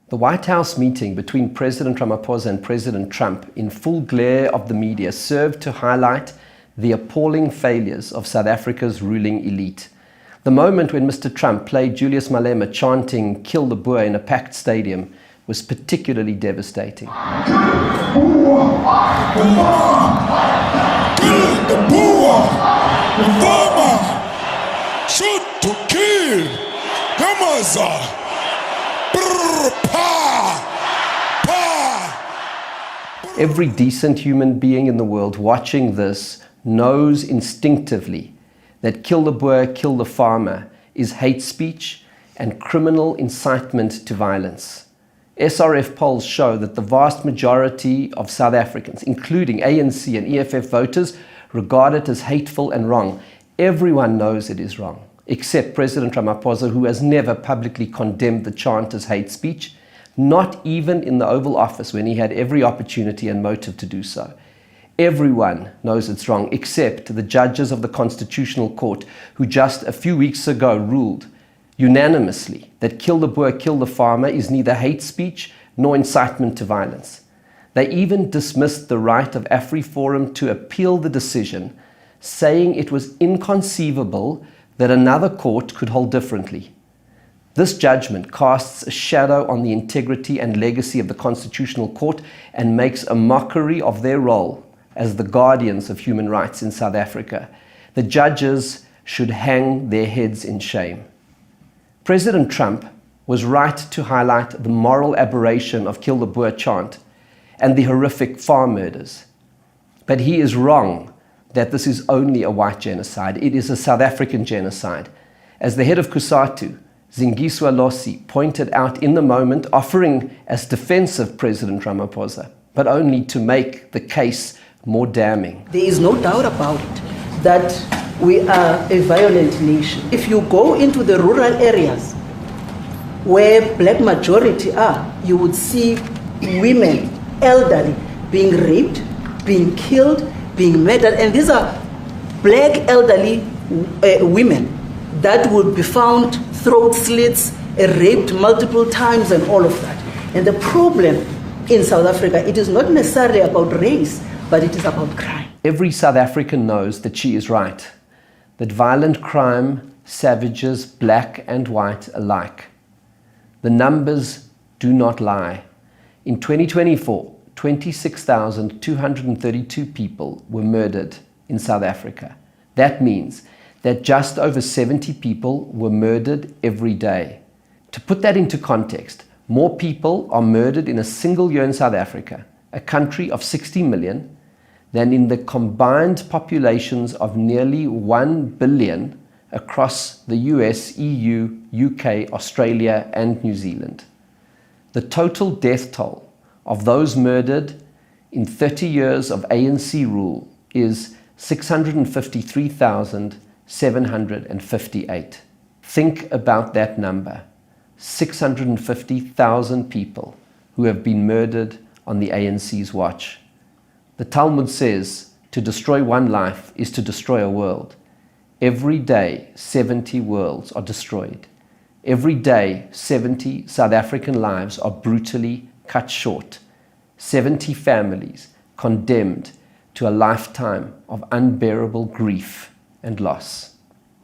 The White House meeting between President Ramaphosa and President Trump in full glare of the media served to highlight the appalling failures of South Africa's ruling elite. The moment when Mr. Trump played Julius Malema chanting "Kill the Boer" in a packed stadium was particularly devastating. Kill the Boer! The farmer! Shoot to kill! Gamaza! Every decent human being in the world watching this knows instinctively that "kill the Boer, kill the farmer" is hate speech and criminal incitement to violence. SRF polls show that the vast majority of South Africans, including ANC and EFF voters, regard it as hateful and wrong. Everyone knows it is wrong, except President Ramaphosa, who has never publicly condemned the chant as hate speech, not even in the Oval Office when he had every opportunity and motive to do so. Everyone knows it's wrong, except the judges of the Constitutional Court, who just a few weeks ago ruled unanimously that "kill the Boer, kill the farmer" is neither hate speech nor incitement to violence. They even dismissed the right of AfriForum to appeal the decision, saying it was inconceivable that another court could hold differently. This judgment casts a shadow on the integrity and legacy of the Constitutional Court and makes a mockery of their role as the guardians of human rights in South Africa. The judges should hang their heads in shame. President Trump was right to highlight the moral aberration of "Kill the Boer" chant and the horrific farm murders. But he is wrong that this is only a white genocide. It is a South African genocide. As the head of COSATU, Zingiswa Losi, pointed out in the moment, offering as defense of President Ramaphosa, but only to make the case more damning. There is no doubt about it that we are a violent nation. If you go into the rural areas where black majority are, you would see women, elderly, being raped, being killed, being murdered, and these are black elderly women that would be found throat slits, raped multiple times and all of that. And the problem in South Africa, it is not necessarily about race, but it is about crime. Every South African knows that she is right, that violent crime savages black and white alike. The numbers do not lie. In 2024, 26,232 people were murdered in South Africa. That means that just over 70 people were murdered every day. To put that into context, more people are murdered in a single year in South Africa, a country of 60 million, than in the combined populations of nearly 1 billion across the US, EU, UK, Australia, and New Zealand. The total death toll of those murdered in 30 years of ANC rule is 653,758. Think about that number. 650,000 people who have been murdered on the ANC's watch. The Talmud says, to destroy one life is to destroy a world. Every day, 70 worlds are destroyed. Every day, 70 South African lives are brutally cut short. 70 families condemned to a lifetime of unbearable grief and loss.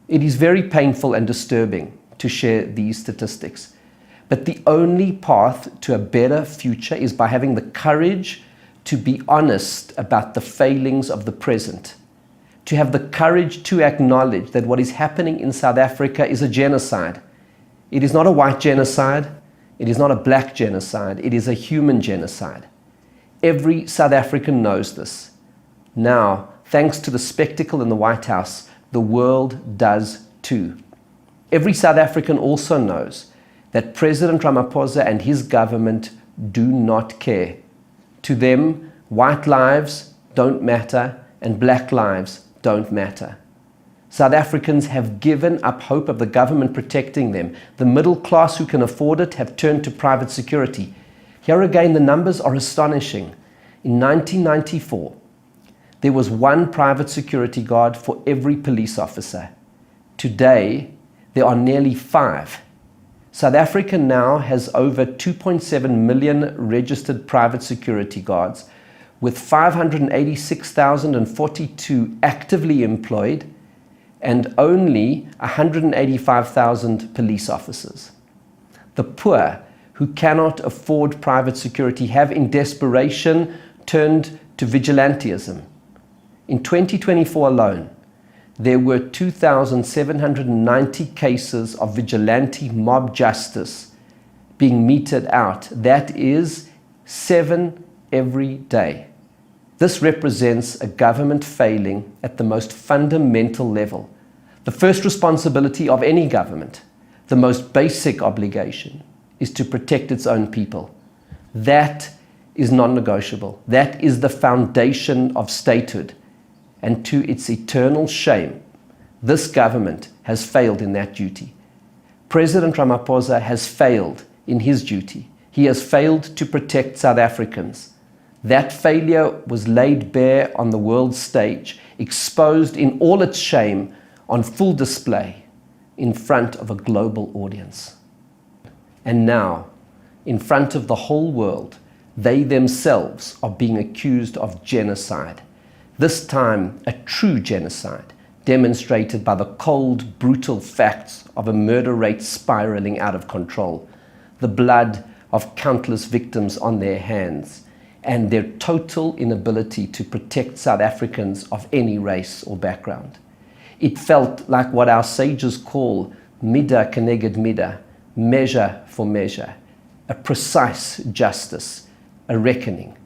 It is very painful and disturbing to share these statistics, but the only path to a better future is by having the courage to be honest about the failings of the present, to have the courage to acknowledge that what is happening in South Africa is a genocide. It is not a white genocide, it is not a black genocide, it is a human genocide. Every South African knows this. Now, thanks to the spectacle in the White House, the world does too. Every South African also knows that President Ramaphosa and his government do not care. To them, white lives don't matter and black lives don't matter. South Africans have given up hope of the government protecting them. The middle class who can afford it have turned to private security. Here again, the numbers are astonishing. In 1994, there was one private security guard for every police officer. Today, there are nearly 5. South Africa now has over 2.7 million registered private security guards, with 586,042 actively employed and only 185,000 police officers. The poor, who cannot afford private security, have in desperation turned to vigilantism. In 2024 alone, there were 2,790 cases of vigilante mob justice being meted out. That is 7 every day. This represents a government failing at the most fundamental level. The first responsibility of any government, the most basic obligation, is to protect its own people. That is non-negotiable. That is the foundation of statehood. And to its eternal shame, this government has failed in that duty. President Ramaphosa has failed in his duty. He has failed to protect South Africans. That failure was laid bare on the world stage, exposed in all its shame, on full display, in front of a global audience. And now, in front of the whole world, they themselves are being accused of genocide. This time, a true genocide, demonstrated by the cold, brutal facts of a murder rate spiraling out of control, the blood of countless victims on their hands, and their total inability to protect South Africans of any race or background. It felt like what our sages call mida keneged mida, measure for measure, a precise justice, a reckoning.